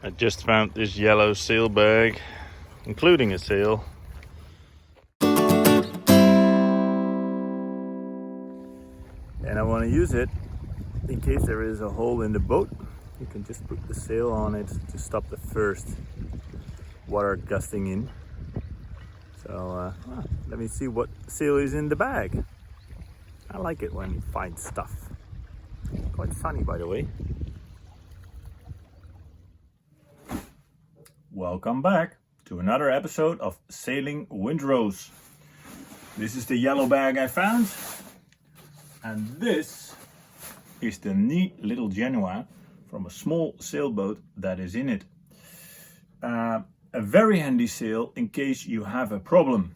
I just found this yellow sail bag, including a sail. And I want to use it in case there is a hole in the boat. You can just put the sail on it to stop the first water gusting in. So let me see what sail is in the bag. I like it when you find stuff. Quite funny, by the way. Welcome back to another episode of Sailing Windrows. This is the yellow bag I found, and this is the neat little Genoa from a small sailboat that is in it. A very handy sail in case you have a problem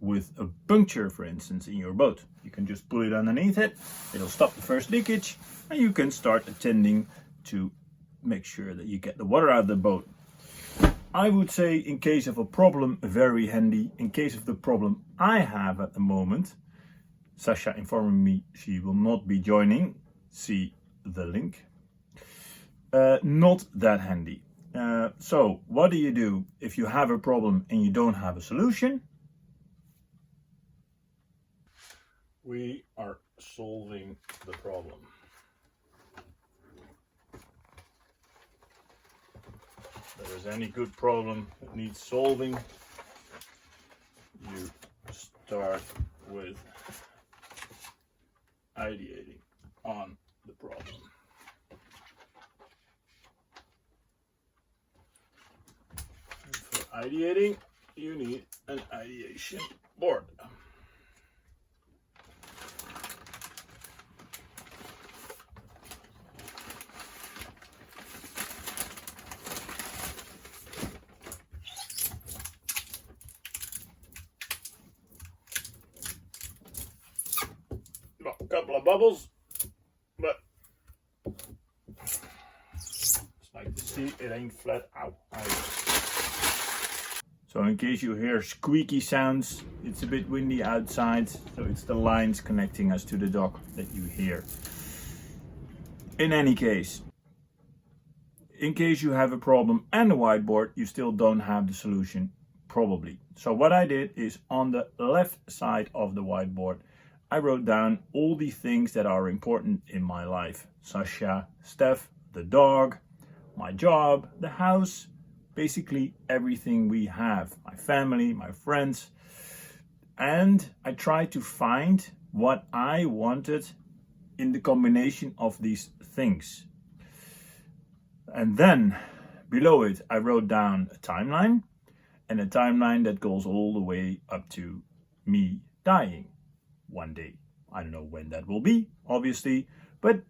with a puncture, for instance, in your boat. You can just put it underneath it, it'll stop the first leakage, and you can start attending to make sure that you get the water out of the boat. I would say in case of a problem, very handy. In case of the problem I have at the moment, Sacha informing me she will not be joining, see the link. Not that handy. So what do you do if you have a problem and you don't have a solution? We are solving the problem. If there is any good problem that needs solving, you start with ideating on the problem. And for ideating, you need an ideation board. A couple of bubbles, but it's like to see it ain't flat out either. So in case you hear squeaky sounds, it's a bit windy outside, so it's the lines connecting us to the dock that you hear. In any case, in case you have a problem and a whiteboard, you still don't have the solution, probably. So what I did is on the left side of the whiteboard, I wrote down all the things that are important in my life. Sacha, Stef, the dog, my job, the house, basically everything we have. My family, my friends. And I tried to find what I wanted in the combination of these things. And then below it, I wrote down a timeline. And a timeline that goes all the way up to me dying. One day. I don't know when that will be, obviously, but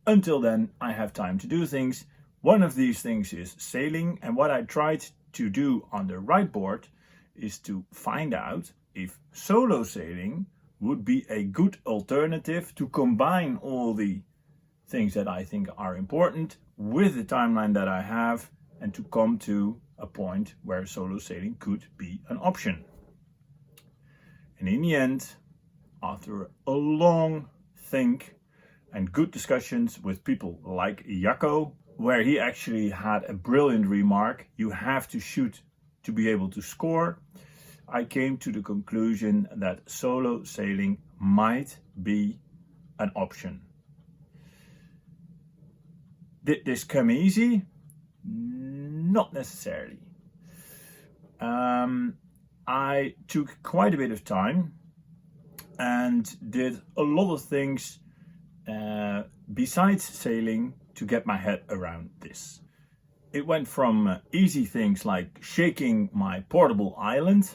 until then I have time to do things. One of these things is sailing, and what I tried to do on the right board is to find out if solo sailing would be a good alternative to combine all the things that I think are important with the timeline that I have and to come to a point where solo sailing could be an option. And in the end, after a long think and good discussions with people like Jacco, where he actually had a brilliant remark, you have to shoot to be able to score, I came to the conclusion that solo sailing might be an option. Did this come easy? Not necessarily. I took quite a bit of time and did a lot of things besides sailing to get my head around this. It went from easy things like shaking my portable island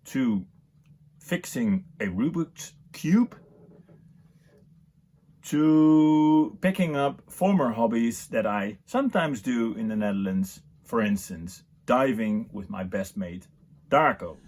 to fixing a Rubik's Cube to picking up former hobbies that I sometimes do in the Netherlands, for instance, diving with my best mate, Darko.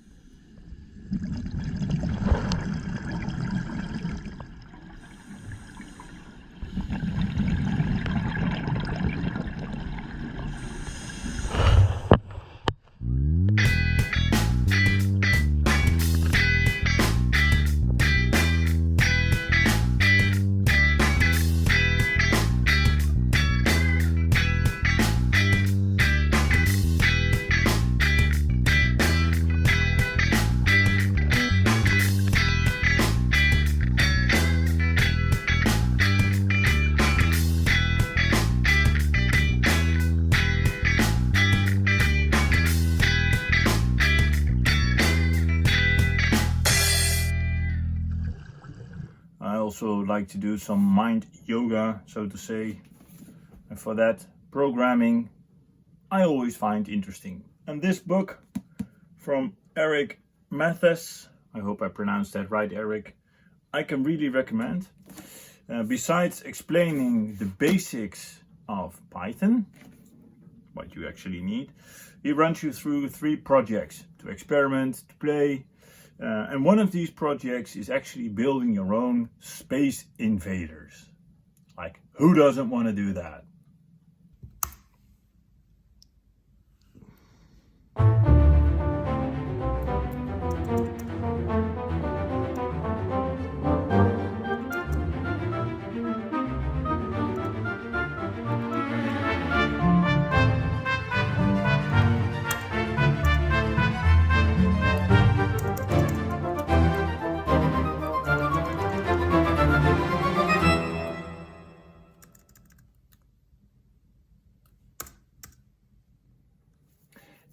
also like to do some mind yoga, so to say. And for that, programming I always find interesting. And this book from Eric Mathis, I hope I pronounced that right, Eric, I can really recommend. Besides explaining the basics of Python, what you actually need, he runs you through 3 projects to experiment, to play. And one of these projects is actually building your own space invaders. Like, who doesn't want to do that?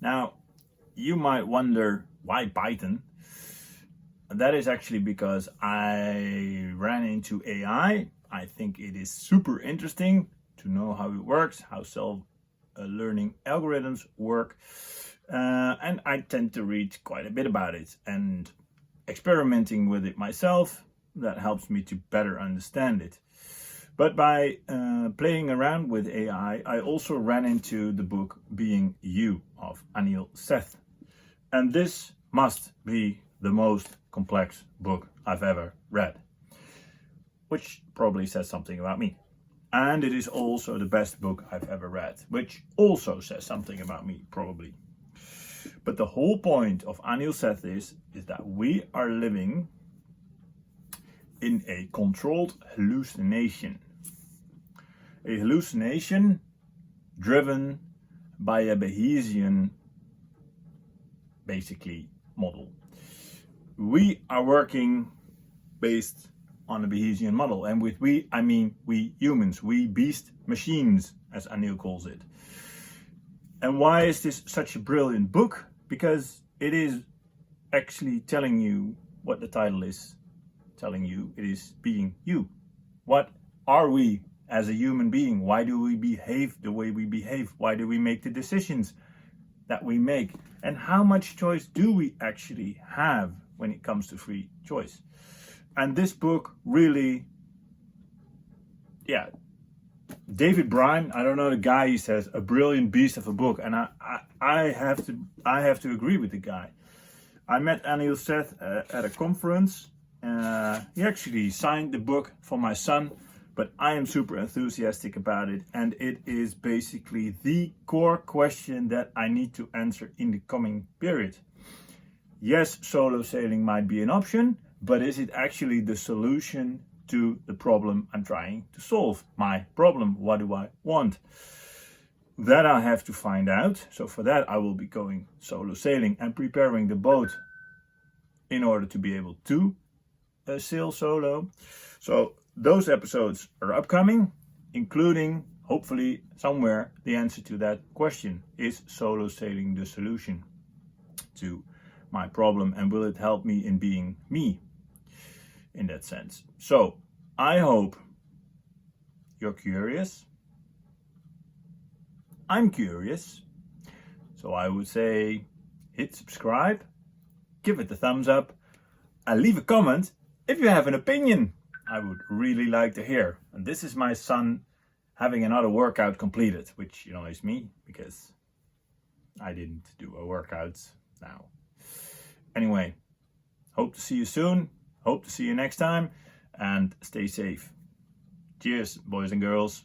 Now, you might wonder, why Python? That is actually because I ran into AI. I think it is super interesting to know how it works, how self-learning algorithms work. And I tend to read quite a bit about it, and experimenting with it myself, that helps me to better understand it. But by playing around with AI, I also ran into the book Being You of Anil Seth. And this must be the most complex book I've ever read, which probably says something about me. And it is also the best book I've ever read, which also says something about me, probably. But the whole point of Anil Seth is that we are living in a controlled hallucination. A hallucination driven by a Bayesian, basically, model. We are working based on a Bayesian model. And with we, I mean we humans, we beast machines, as Anil calls it. And why is this such a brilliant book? Because it is actually telling you what the title is telling you. It is being you. What are we as a human being? Why do we behave the way we behave? Why do we make the decisions that we make? And how much choice do we actually have when it comes to free choice? And this book really, David Bryan, I don't know the guy, he says, a brilliant beast of a book. And I have to agree with the guy. I met Anil Seth at a conference. He actually signed the book for my son, but I am super enthusiastic about it. And it is basically the core question that I need to answer in the coming period. Yes, solo sailing might be an option, but is it actually the solution to the problem I'm trying to solve? My problem, what do I want? That I have to find out. So for that I will be going solo sailing and preparing the boat in order to be able to sail solo. So those episodes are upcoming, including, hopefully somewhere, the answer to that question. Is solo sailing the solution to my problem, and will it help me in being me in that sense? So I hope you're curious. I'm curious. So I would say hit subscribe, give it a thumbs up, and leave a comment if you have an opinion. I would really like to hear. And this is my son having another workout completed, which annoys me because I didn't do a workout now. Anyway, hope to see you soon. Hope to see you next time, and stay safe. Cheers, boys and girls.